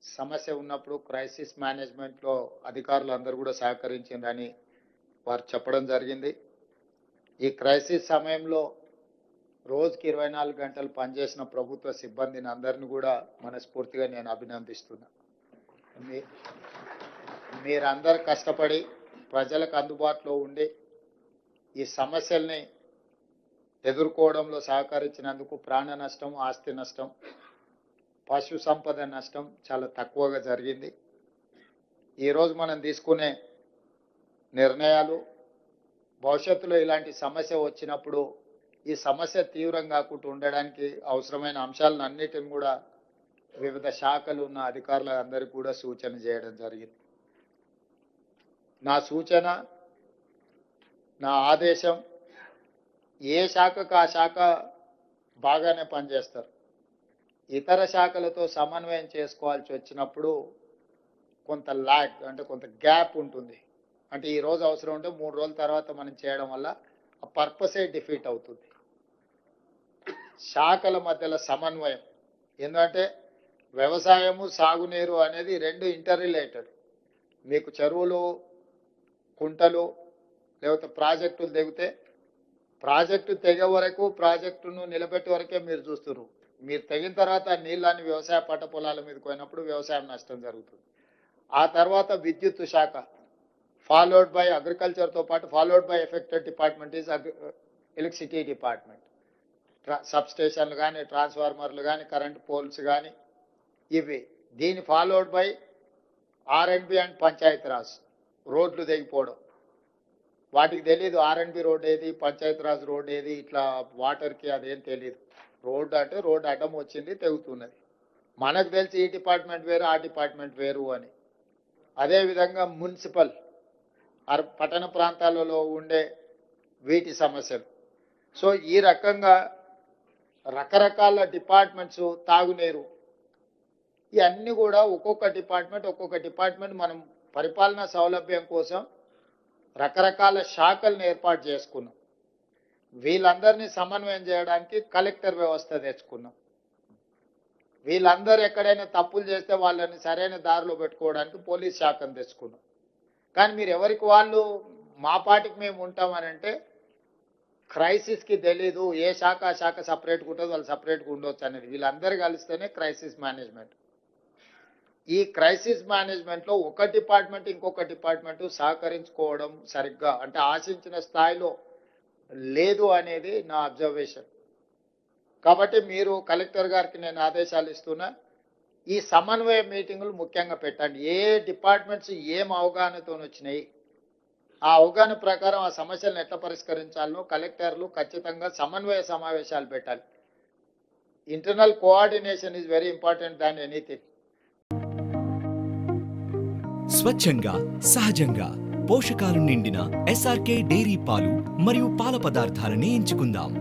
సమస్య ఉన్నప్పుడు క్రైసిస్ మేనేజ్మెంట్లో అధికారులు అందరూ కూడా సహకరించిందని వారు చెప్పడం జరిగింది. ఈ క్రైసిస్ సమయంలో రోజుకి 24 గంటలు పనిచేసిన ప్రభుత్వ సిబ్బందిని అందరిని కూడా మనస్ఫూర్తిగా నేను అభినందిస్తున్నా. మీరందరూ కష్టపడి ప్రజలకు అందుబాటులో ఉండి ఈ సమస్యల్ని ఎదుర్కోవడంలో సహకరించినందుకు ప్రాణ నష్టం, ఆస్తి నష్టం, పశు సంపద నష్టం చాలా తక్కువగా జరిగింది. ఈరోజు మనం తీసుకునే నిర్ణయాలు భవిష్యత్తులో ఇలాంటి సమస్య వచ్చినప్పుడు ఈ సమస్య తీవ్రం కాకుండా ఉండడానికి అవసరమైన అంశాలను అన్నిటిని కూడా వివిధ శాఖలు ఉన్న అధికారులందరికీ కూడా సూచన చేయడం జరిగింది. నా సూచన, నా ఆదేశం, ఏ శాఖకు ఆ శాఖ బాగానే పనిచేస్తారు. ఇతర శాఖలతో సమన్వయం చేసుకోవాల్సి వచ్చినప్పుడు కొంత ల్యాగ్ అంటే కొంత గ్యాప్ ఉంటుంది. అంటే ఈ రోజు అవసరం ఉంటే 3 రోజుల తర్వాత మనం చేయడం వల్ల ఆ పర్పసే డిఫీట్ అవుతుంది. శాఖల మధ్యలో సమన్వయం, ఎందుకంటే వ్యవసాయము సాగునీరు అనేది రెండు ఇంటర్ రిలేటెడ్. మీకు చెరువులు, కుంటలు లేకపోతే ప్రాజెక్టులు తెగితే ప్రాజెక్టు తెగే వరకు, ప్రాజెక్టును నిలబెట్టే వరకే మీరు చూస్తున్నారు. మీరు తెగిన తర్వాత నీళ్ళని వ్యవసాయ పంట పొలాల మీదకి పోయినప్పుడు వ్యవసాయం నష్టం జరుగుతుంది. ఆ తర్వాత విద్యుత్ శాఖ ఫాలోడ్ బై అగ్రికల్చర్తో పాటు followed by affected department is electricity department. Sub స్టేషన్లు కానీ, ట్రాన్స్ఫార్మర్లు కానీ, కరెంట్ పోల్స్ కానీ ఇవి. దీని ఫాలోడ్ బై ఆర్ఎండ్బి అండ్ పంచాయతీరాజ్. రోడ్లు తెగిపోవడం, వాటికి తెలియదు ఆర్ఎండ్బి రోడ్ ఏది, పంచాయతీరాజ్ రోడ్ ఏది, ఇట్లా వాటర్కి అదేం తెలియదు. రోడ్డు అంటే రోడ్డు అడ్డం వచ్చింది, తెగుతున్నది. మనకు తెలిసి ఈ డిపార్ట్మెంట్ వేరు, ఆ డిపార్ట్మెంట్ వేరు అని. అదేవిధంగా మున్సిపల్ పట్టణ ప్రాంతాలలో ఉండే వీటి సమస్యలు. సో ఈ రకంగా రకరకాల డిపార్ట్మెంట్స్, తాగునీరు, ఇవన్నీ కూడా ఒక్కొక్క డిపార్ట్మెంట్ మనం పరిపాలనా సౌలభ్యం కోసం రకరకాల శాఖలను ఏర్పాటు చేసుకున్నాం. వీళ్ళందరినీ సమన్వయం చేయడానికి కలెక్టర్ వ్యవస్థ తెచ్చుకున్నాం. వీళ్ళందరూ ఎక్కడైనా తప్పులు చేస్తే వాళ్ళని సరైన దారిలో పెట్టుకోవడానికి పోలీస్ శాఖను తెచ్చుకున్నాం. కానీ మీరు ఎవరికి వాళ్ళు మా పాటికి మేము ఉంటామని అంటే క్రైసిస్కి తెలీదు, ఏ శాఖ ఆ శాఖ సపరేట్గా ఉంటుంది, వాళ్ళు సపరేట్గా ఉండొచ్చు అనేది. వీళ్ళందరూ కలిస్తేనే క్రైసిస్ మేనేజ్మెంట్. ఈ క్రైసిస్ మేనేజ్మెంట్లో ఒక డిపార్ట్మెంట్ ఇంకొక డిపార్ట్మెంట్ సహకరించుకోవడం సరిగ్గా అంటే ఆశించిన స్థాయిలో లేదు అనేది నా అబ్జర్వేషన్. కాబట్టి మీరు కలెక్టర్ గారికి నేను ఆదేశాలు ఇస్తున్నా, ఈ సమన్వయ మీటింగులు ముఖ్యంగా పెట్టండి. ఏ డిపార్ట్మెంట్స్ ఏం అవగాహనతో వచ్చినాయి, ఆ అవగాహన ప్రకారం ఆ సమస్యలను ఎట్లా పరిష్కరించాలో కలెక్టర్లు ఖచ్చితంగా సమన్వయ సమావేశాలు పెట్టాలి. Internal coordination is very important than anything. స్వచ్ఛంగా, సహజంగా పోషకాలు నిండిన ఎస్ఆర్కే డైరీ పాలు మరియు పాల పదార్థాలని ఎంచుకుందాం.